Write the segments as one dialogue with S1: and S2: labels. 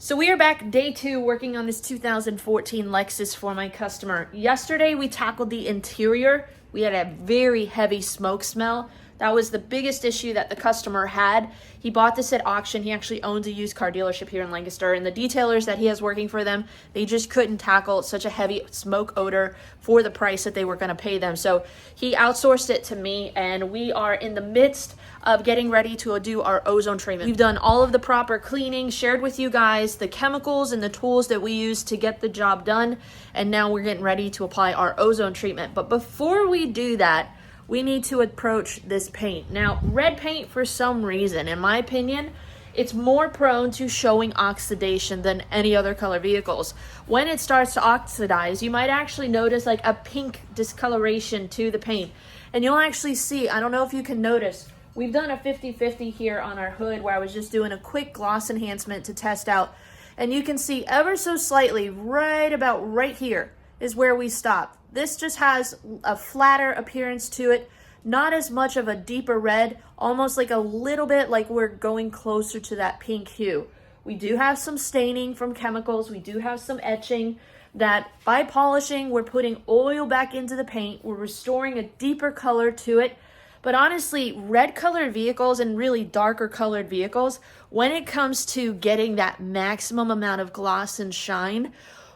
S1: So we are back day 2 working on this 2014 Lexus for my customer. Yesterday we tackled the interior. We had a very heavy smoke smell. That was the biggest issue that the customer had. He bought this at auction. He actually owns a used car dealership here in Lancaster, and the detailers that he has working for them, they just couldn't tackle such a heavy smoke odor for the price that they were going to pay them. So he outsourced it to me, and we are in the midst of getting ready to do our ozone treatment. We've done all of the proper cleaning, shared with you guys the chemicals and the tools that we use to get the job done, and now we're getting ready to apply our ozone treatment. But before we do that, we need to approach this paint. Now, red paint, for some reason, in my opinion, it's more prone to showing oxidation than any other color vehicles. When it starts to oxidize, you might actually notice like a pink discoloration to the paint. And you'll actually see, I don't know if you can notice, we've done a 50-50 here on our hood where I was just doing a quick gloss enhancement to test out. And you can see ever so slightly, right about right here is where we stopped. This just has a flatter appearance to it, not as much of a deeper red, almost like a little bit like we're going closer to that pink hue. We do have some staining from chemicals. We do have some etching that by polishing, we're putting oil back into the paint. We're restoring a deeper color to it. But honestly, red colored vehicles and really darker colored vehicles, when it comes to getting that maximum amount of gloss and shine,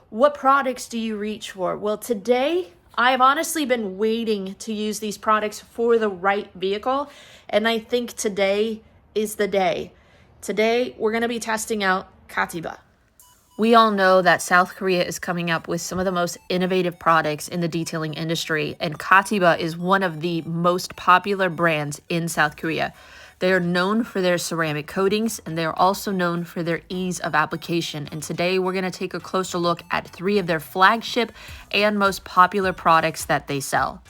S1: what products do you reach for? Well, today, I've honestly been waiting to use these products for the right vehicle, and I think today is the day. Today, we're going to be testing out Katiba. We all know that South Korea is coming up with some of the most innovative products in the detailing industry, and Katiba is one of the most popular brands in South Korea. They are known for their ceramic coatings, and they are also known for their ease of application. And today we're going to take a closer look at 3 of their flagship and most popular products that they sell.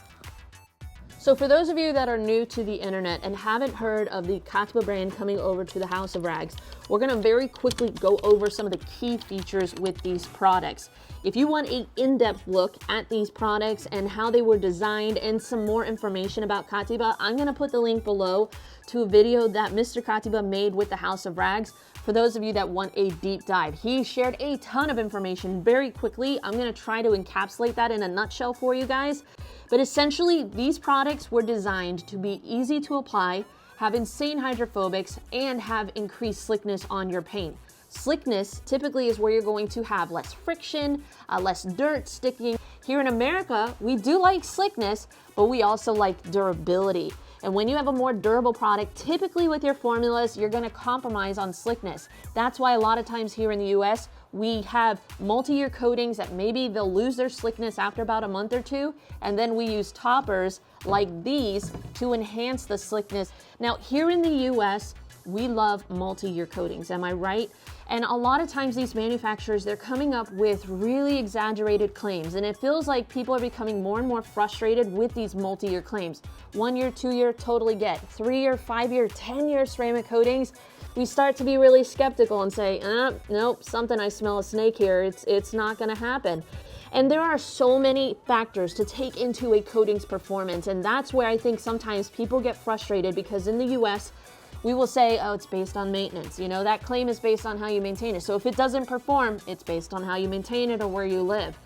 S1: So for those of you that are new to the internet and haven't heard of the Katiba brand coming over to the House of Rags, we're going to very quickly go over some of the key features with these products. If you want an in-depth look at these products and how they were designed and some more information about Katiba, I'm going to put the link below to a video that Mr. Katiba made with the House of Rags for those of you that want a deep dive. He shared a ton of information very quickly. I'm going to try to encapsulate that in a nutshell for you guys. But essentially, these products were designed to be easy to apply, have insane hydrophobics, and have increased slickness on your paint. Slickness typically is where you're going to have less friction, less dirt sticking. Here in America, we do like slickness, but we also like durability. And when you have a more durable product, typically with your formulas, you're gonna compromise on slickness. That's why a lot of times here in the US, we have multi-year coatings that maybe they'll lose their slickness after about a month or 2, and then we use toppers like these to enhance the slickness. Now, here in the US, we love multi-year coatings, am I right? And a lot of times these manufacturers, they're coming up with really exaggerated claims, and it feels like people are becoming more and more frustrated with these multi-year claims. 1 year, 2 year, totally get. 3 year, 5 year, 10-year ceramic coatings, we start to be really skeptical and say, nope, something, I smell a snake here, it's not gonna happen. And there are so many factors to take into a coating's performance, and that's where I think sometimes people get frustrated because in the US, we will say, oh, it's based on maintenance. You know, that claim is based on how you maintain it. So if it doesn't perform, it's based on how you maintain it or where you live.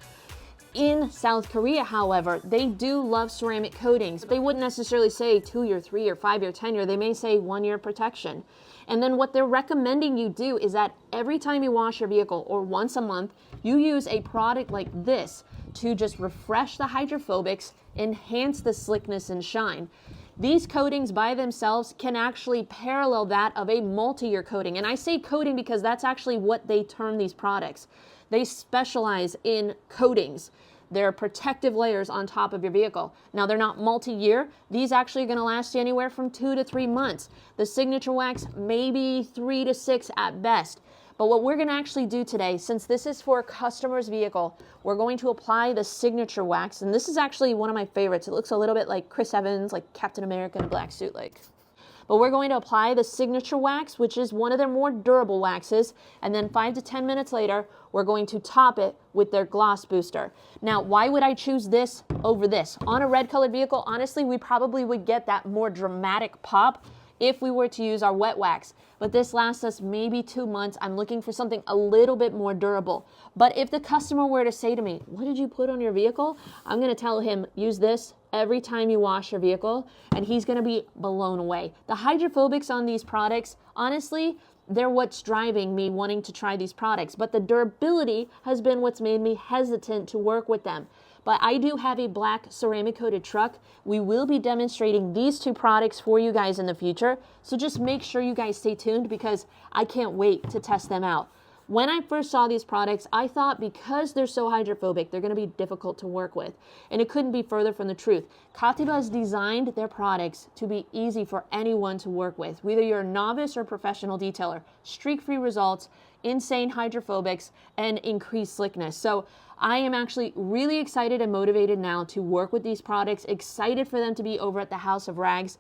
S1: In South Korea, however, they do love ceramic coatings. They wouldn't necessarily say 2 year, 3 year, 5 year, 10 year. They may say 1 year protection. And then what they're recommending you do is that every time you wash your vehicle or once a month, you use a product like this to just refresh the hydrophobics, enhance the slickness and shine. These coatings by themselves can actually parallel that of a multi-year coating. And I say coating because that's actually what they term these products. They specialize in coatings. They're protective layers on top of your vehicle. Now, they're not multi-year. These actually are going to last you anywhere from 2 to 3 months. The signature wax, maybe 3 to 6 at best. But what we're going to actually do today, since this is for a customer's vehicle, we're going to apply the signature wax. And this is actually one of my favorites. It looks a little bit like Chris Evans, like Captain America in a black suit. But we're going to apply the signature wax, which is one of their more durable waxes. And then 5 to 10 minutes later, we're going to top it with their gloss booster. Now, why would I choose this over this? On a red colored vehicle, honestly, we probably would get that more dramatic pop. if we were to use our wet wax. But this lasts us maybe 2 months. I'm looking for something a little bit more durable. But if the customer were to say to me, what did you put on your vehicle? I'm going to tell him, use this every time you wash your vehicle, and he's going to be blown away. The hydrophobics on these products, honestly, they're what's driving me wanting to try these products, but the durability has been what's made me hesitant to work with them. But I do have a black ceramic coated truck. We will be demonstrating these 2 products for you guys in the future, so just make sure you guys stay tuned because I can't wait to test them out. When I first saw these products, I thought because they're so hydrophobic, they're going to be difficult to work with. And it couldn't be further from the truth. Katiba has designed their products to be easy for anyone to work with, whether you're a novice or professional detailer. Streak-free results, insane hydrophobics, and increased slickness. So I am actually really excited and motivated now to work with these products, excited for them to be over at the House of Rags.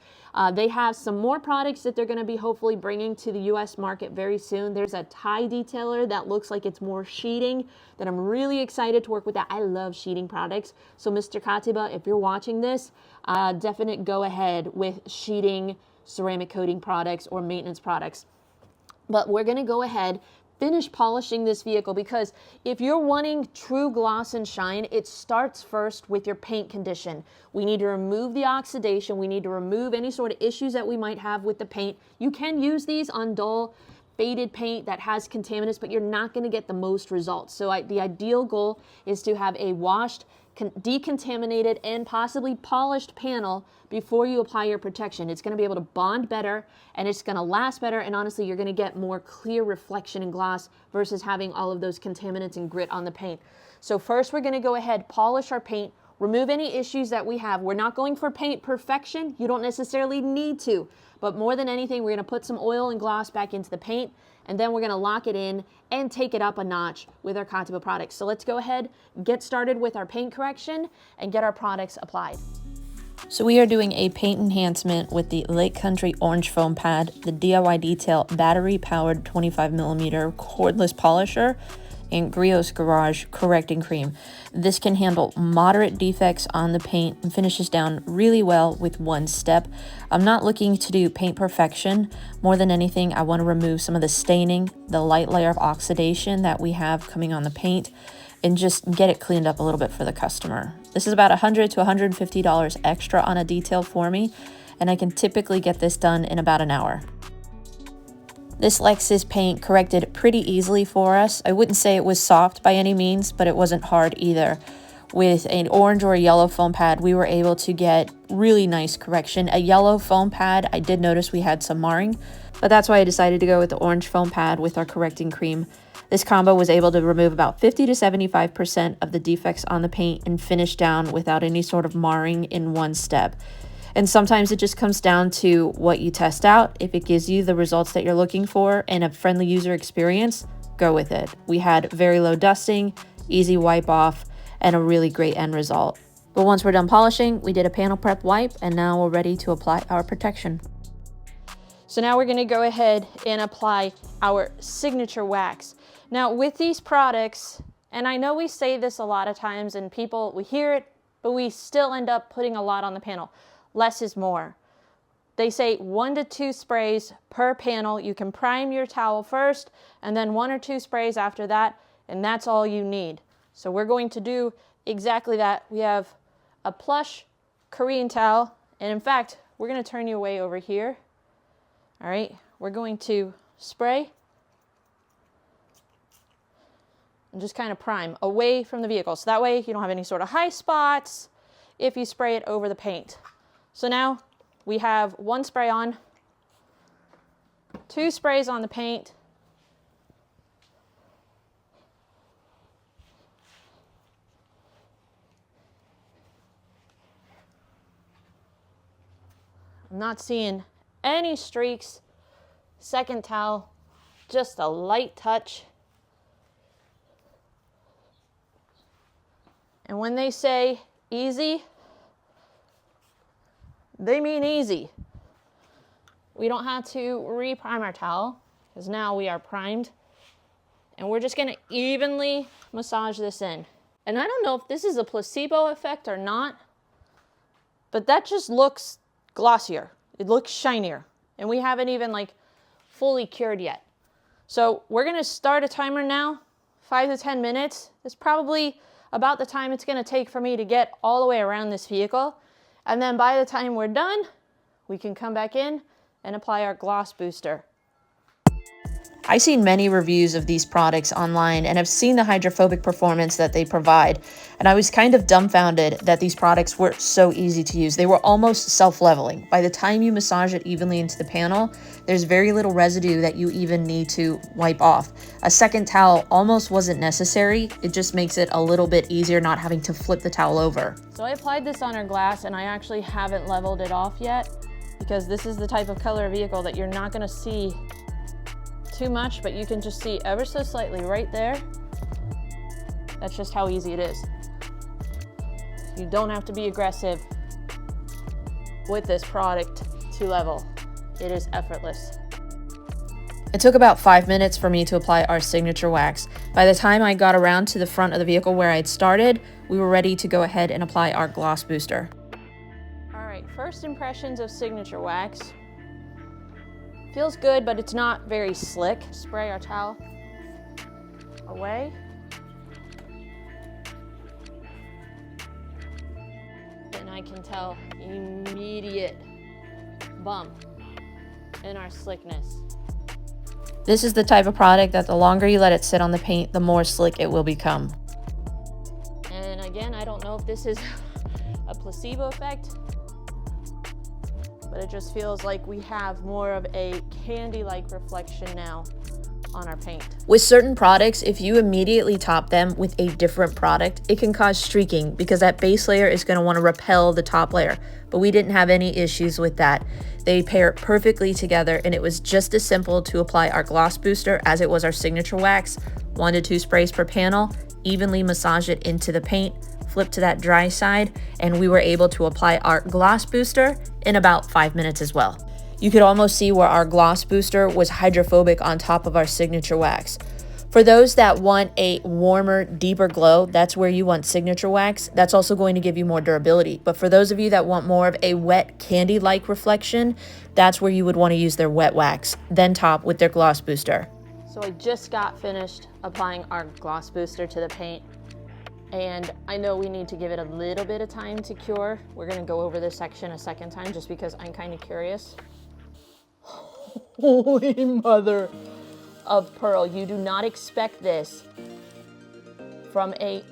S1: They have some more products that they're going to be hopefully bringing to the US market very soon. There's a tie detailer that looks like it's more sheeting that I'm really excited to work with that. I love sheeting products. So Mr. Katiba, if you're watching this, definite go ahead with sheeting, ceramic coating products or maintenance products. But we're going to go ahead, finish polishing this vehicle, because if you're wanting true gloss and shine, it starts first with your paint condition. We need to remove the oxidation. We need to remove any sort of issues that we might have with the paint. You can use these on dull, faded paint that has contaminants, but you're not going to get the most results. So the ideal goal is to have a washed, decontaminated, and possibly polished panel before you apply your protection. It's going to be able to bond better, and it's going to last better, and honestly, you're going to get more clear reflection and gloss versus having all of those contaminants and grit on the paint. So first, we're going to go ahead, polish our paint, remove any issues that we have. We're not going for paint perfection. You don't necessarily need to, but more than anything, we're going to put some oil and gloss back into the paint, and then we're going to lock it in and take it up a notch with our Katiba products. So let's go ahead, get started with our paint correction, and get our products applied.
S2: So we are doing a paint enhancement with the Lake Country Orange Foam Pad, the DIY Detail battery-powered 25mm cordless polisher, and Griot's Garage Correcting Cream. This can handle moderate defects on the paint and finishes down really well with one step. I'm not looking to do paint perfection. More than anything, I want to remove some of the staining, the light layer of oxidation that we have coming on the paint, and just get it cleaned up a little bit for the customer. This is about $100 to $150 extra on a detail for me, and I can typically get this done in about an hour. This Lexus paint corrected pretty easily for us. I wouldn't say it was soft by any means, but it wasn't hard either. With an orange or a yellow foam pad, we were able to get really nice correction. A yellow foam pad, I did notice we had some marring, but that's why I decided to go with the orange foam pad with our correcting cream. This combo was able to remove about 50 to 75% of the defects on the paint and finish down without any sort of marring in one step. And sometimes it just comes down to what you test out. If it gives you the results that you're looking for and a friendly user experience, go with it. We had very low dusting, easy wipe off, and a really great end result. But once we're done polishing, we did a panel prep wipe, and now we're ready to apply our protection.
S1: So now we're going to go ahead and apply our signature wax. Now with these products, and I know we say this a lot of times and people, we hear it, but we still end up putting a lot on the panel. Less is more. They say 1 to 2 sprays per panel. You can prime your towel first and then 1 or 2 sprays after that, and that's all you need. So we're going to do exactly that. We have a plush Korean towel, and in fact, we're going to turn you away over here. All right, we're going to spray and just kind of prime away from the vehicle. So that way you don't have any sort of high spots if you spray it over the paint. So now we have 1 spray on, 2 sprays on the paint, I'm not seeing any streaks. Second towel, just a light touch. And when they say easy, they mean easy. We don't have to re-prime our towel because now we are primed. And we're just going to evenly massage this in. And I don't know if this is a placebo effect or not, but that just looks glossier. It looks shinier.
S2: and we haven't even like fully cured yet. So we're gonna start a timer now, 5 to 10 minutes. It's probably about the time it's gonna take for me to get all the way around this vehicle. And then by the time we're done, we can come back in and apply our gloss booster. I've seen many reviews of these products online and have seen the hydrophobic performance that they provide. And I was kind of dumbfounded that these products were so easy to use. They were almost self-leveling. By the time you massage it evenly into the panel, there's very little residue that you even need to wipe off. A second towel almost wasn't necessary. It just makes it a little bit easier not having to flip the towel over. So I applied this on our glass and I actually haven't leveled it off yet because this is the type of color vehicle that you're not gonna see too much, but you can just see ever so slightly right there. That's just how easy it is. You don't have to be aggressive with this product to level. It is effortless. It took about 5 minutes for me to apply our signature wax. By the time I got around to the front of the vehicle where I'd started, we were ready to go ahead and apply our gloss booster. All right, first impressions of signature wax. Feels good, but it's not very slick. Spray our towel away. And I can tell immediate bump in our slickness. This is the type of product that the longer you let it sit on the paint, the more slick it will become. And again, I don't know if this is a placebo effect, but it just feels like we have more of a candy-like reflection now on our paint. With certain products, if you immediately top them with a different product, it can cause streaking because that base layer is going to want to repel the top layer. But we didn't have any issues with that. They pair perfectly together, and it was just as simple to apply our gloss booster as it was our signature wax. 1 to 2 sprays per panel, evenly massage it into the paint, flip to that dry side, and we were able to apply our gloss booster in about 5 minutes as well. You could almost see where our gloss booster was hydrophobic on top of our signature wax. For those that want a warmer, deeper glow, that's where you want signature wax. That's also going to give you more durability. But for those of you that want more of a wet, candy-like reflection, that's where you would want to use their wet wax, then top with their gloss booster. So I just got finished applying our gloss booster to the paint. And I know we need to give it a little bit of time to cure. We're gonna go over this section a second time just because I'm kind of curious. Holy mother of pearl. You do not expect this from a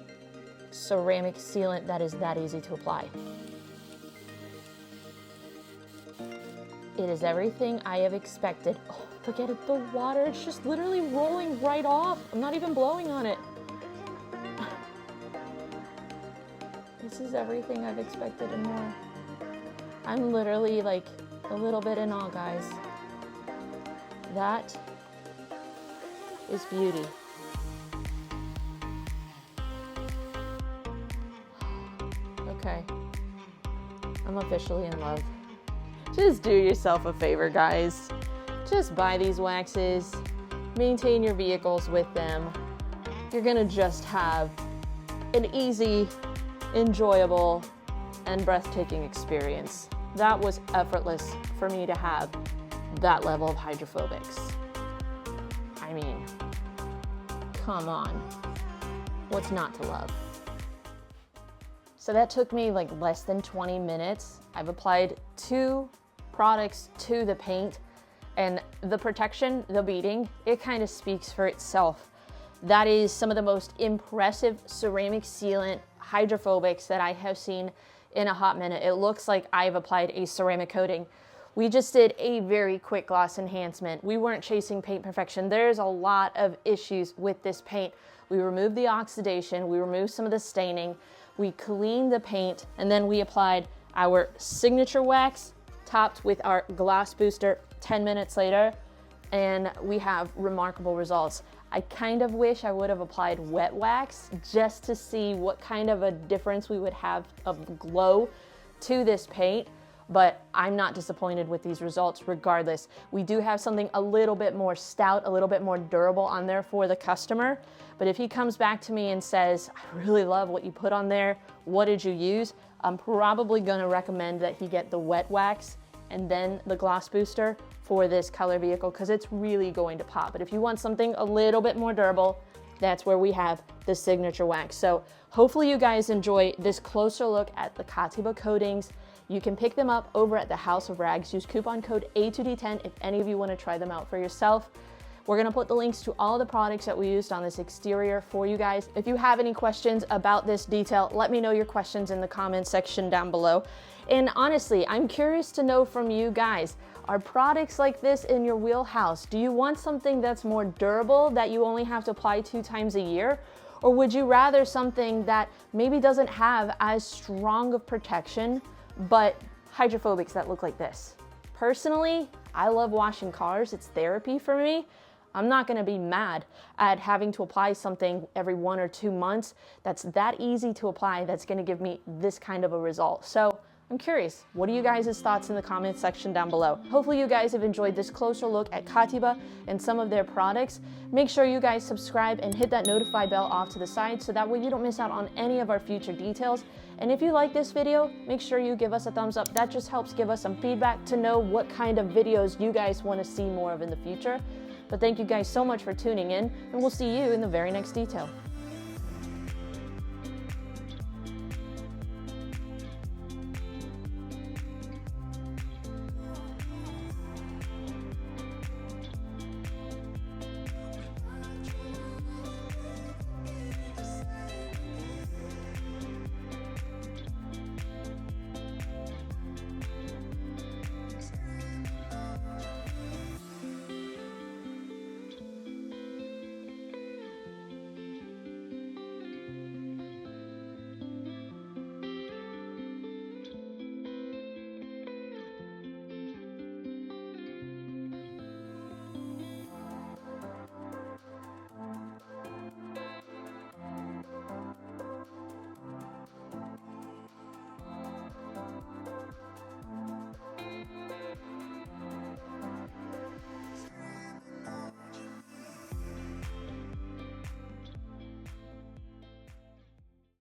S2: ceramic sealant that is that easy to apply. It is everything I have expected. Oh, look at it, the water, it's just literally rolling right off. I'm not even blowing on it. This is everything I've expected and more. I'm literally like a little bit in awe, guys. That is beauty. Okay, I'm officially in love. Just do yourself a favor, guys. Just buy these waxes, maintain your vehicles with them. You're gonna just have an easy, enjoyable, and breathtaking experience. That was effortless for me to have that level of hydrophobics. I mean, come on. What's not to love? So that took me like less than 20 minutes. I've applied 2 products to the paint, and the protection, the beading, it kind of speaks for itself. That is some of the most impressive ceramic sealant hydrophobics that I have seen in a hot minute. It looks like I've applied a ceramic coating. We just did a very quick gloss enhancement. We weren't chasing paint perfection. There's a lot of issues with this paint. We removed the oxidation, we removed some of the staining, we cleaned the paint, and then we applied our signature wax topped with our gloss booster 10 minutes later, and we have remarkable results. I kind of wish I would have applied wet wax just to see what kind of a difference we would have of glow to this paint, but I'm not disappointed with these results regardless. We do have something a little bit more stout, a little bit more durable on there for the customer, but if he comes back to me and says, I really love what you put on there, what did you use? I'm probably gonna recommend that he get the wet wax and then the gloss booster
S1: for this color vehicle because it's really going to pop. But if you want something a little bit more durable, that's where we have the signature wax. So hopefully you guys enjoy this closer look at the Katiba coatings. You can pick them up over at the House of Rags. Use coupon code A2D10 if any of you want to try them out for yourself. We're going to put the links to all the products that we used on this exterior for you guys. If you have any questions about this detail, let me know your questions in the comments section down below. And honestly, I'm curious to know from you guys, are products like this in your wheelhouse? Do you want something that's more durable that you only have to apply 2 times a year? Or would you rather something that maybe doesn't have as strong of protection, but hydrophobics that look like this? Personally, I love washing cars. It's therapy for me. I'm not gonna be mad at having to apply something every 1 or 2 months that's that easy to apply, that's gonna give me this kind of a result. So I'm curious, what are you guys' thoughts in the comments section down below? Hopefully you guys have enjoyed this closer look at Katiba and some of their products. Make sure you guys subscribe and hit that notify bell off to the side so that way you don't miss out on any of our future details. And if you like this video, make sure you give us a thumbs up. That just helps give us some feedback to know what kind of videos you guys want to see more of in the future. But thank you guys so much for tuning in, and we'll see you in the very next detail.